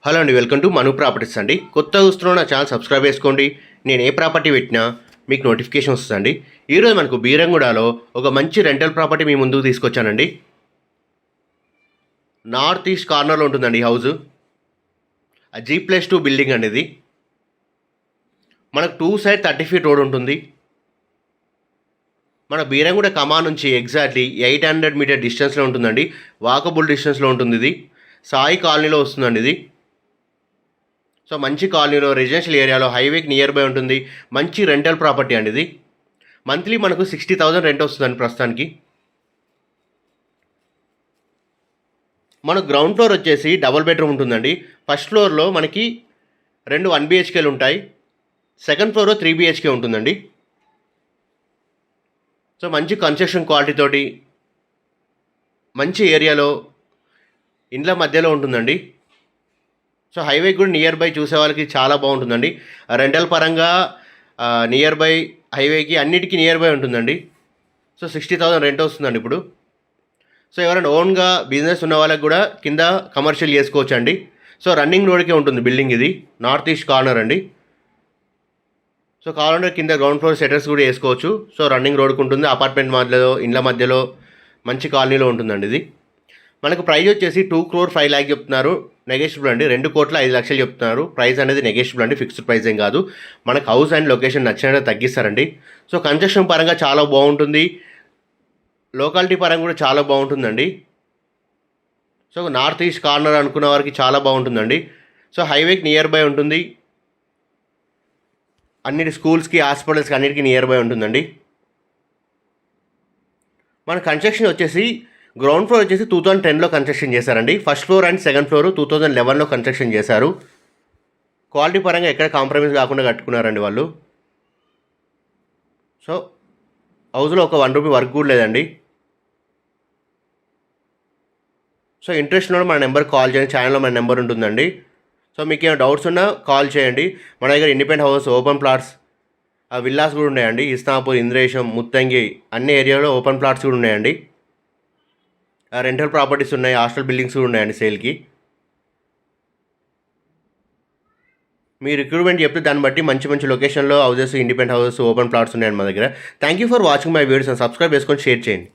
Hello అండి, welcome to Manu properties అండి. కొత్తగా చూస్తున్న నా ఛానల్ సబ్స్క్రైబ్ చేసుకోండి. నేను ఏ ప్రాపర్టీ పెట్టినా మీకు నోటిఫికేషన్ వస్తుందండి. ఈరోజు మనకు బీరంగూడలో ఒక మంచి రెంటల్ ప్రాపర్టీ మీ ముందుకు తీసుకొచ్చానండి. నార్త్ ఈస్ట్ కార్నర్లో ఉంటుందండి ఈ హౌస్. G+2 బిల్డింగ్ అండి ఇది. మనకు 2 సైడ్ 30 ఫీట్ రోడ్ ఉంటుంది. మన బీరంగూడ కమాన్ నుంచి ఎగ్జాక్ట్లీ 800 మీటర్ డిస్టెన్స్లో ఉంటుందండి. వాకబుల్ డిస్టెన్స్లో ఉంటుంది ఇది. సాయి కాలనీలో వస్తుందండి ఇది. సో మంచి కాలనీలో రెసిడెన్షియల్ ఏరియాలో హైవేకి నియర్ బై ఉంటుంది. మంచి రెంటల్ ప్రాపర్టీ అండి ఇది. మంత్లీ మనకు 60,000 రెంట్ వస్తుందండి ప్రస్తుతానికి. మన గ్రౌండ్ ఫ్లోర్ వచ్చేసి డబుల్ బెడ్రూమ్ ఉంటుందండి. ఫస్ట్ ఫ్లోర్లో మనకి 2 1 BHKలు ఉంటాయి. సెకండ్ ఫ్లోర్లో 3 BHK ఉంటుందండి. సో మంచి కన్స్ట్రక్షన్ క్వాలిటీ తోటి మంచి ఏరియాలో ఇండ్ల మధ్యలో ఉంటుందండి. సో హైవేకి కూడా నియర్ బై చూసే వాళ్ళకి చాలా బాగుంటుందండి. రెంటల్ పరంగా నియర్ బై హైవేకి అన్నిటికీ నియర్ బై ఉంటుందండి. సో 60,000 రెంట్ వస్తుందండి ఇప్పుడు. సో ఎవరైనా ఓన్గా బిజినెస్ ఉన్న వాళ్ళకి కూడా కింద కమర్షియల్ చేసుకోవచ్చు అండి. సో రన్నింగ్ రోడ్కే ఉంటుంది బిల్డింగ్ ఇది. నార్త్ ఈస్ట్ కార్నర్ అండి. సో కావాలంటే కింద గ్రౌండ్ ఫ్లోర్ సెటర్స్ కూడా వేసుకోవచ్చు. సో రన్నింగ్ రోడ్కి ఉంటుంది. అపార్ట్మెంట్ మధ్యలో ఇండ్ల మధ్యలో మంచి కాలనీలో ఉంటుందండి ఇది. మనకు ప్రైస్ వచ్చేసి 2,05,00,000 చెప్తున్నారు. నెగోషియబుల్ అండి. 2,05,00,000 చెప్తున్నారు. ప్రైస్ అనేది నెగోషియబుల్ అండి, ఫిక్స్డ్ ప్రైస్ ఏం కాదు. మనకు హౌస్ అండ్ లొకేషన్ నచ్చినట్టు తగ్గిస్తారండి. సో కన్స్ట్రక్షన్ పరంగా చాలా బాగుంటుంది. లోకాలిటీ పరంగా కూడా చాలా బాగుంటుందండి. సో నార్త్ ఈస్ట్ కార్నర్ అనుకున్న వారికి చాలా బాగుంటుందండి. సో హైవేకి నియర్ బై ఉంటుంది. అన్నిటి స్కూల్స్కి, హాస్పిటల్స్కి అన్నిటికీ నియర్ బై ఉంటుందండి. మన కన్స్ట్రక్షన్ వచ్చేసి గ్రౌండ్ ఫ్లోర్ వచ్చేసి 2010లో కన్స్ట్రక్షన్ చేశారండి. First floor and second floor 2011లో కన్స్ట్రక్షన్ చేశారు. క్వాలిటీ పరంగా ఎక్కడ కాంప్రమైజ్ కాకుండా కట్టుకున్నారండి వాళ్ళు. సో హౌస్లో ఒక 1 రూపీ వర్క్ కూడా లేదండి. సో ఇంట్రెస్ట్ ఉన్న మన నెంబర్కి కాల్ చేయండి. ఛానల్లో మన నెంబర్ ఉంటుందండి. సో మీకు ఏమైనా డౌట్స్ ఉన్నా కాల్ చేయండి. మన దగ్గర independent house, open plots, villas కూడా ఉన్నాయండి. ఇస్నాపూర్, ఇంద్రేశం, ముత్తంగి అన్ని ఏరియాలో ఓపెన్ ప్లాట్స్ కూడా ఉన్నాయండి. రెంటల్ ప్రాపర్టీస్ ఉన్నాయి. హాస్టల్ బిల్డింగ్స్ కూడా ఉన్నాయండి సేల్కి. మీ రిక్రూట్మెంట్ చెప్తే దాన్ని బట్టి మంచి మంచి లొకేషన్లో houses, independent houses, open plots ఉన్నాయండి మా దగ్గర. Thank you for watching my videos. Subscribe చేసుకొని షేర్ చేయండి.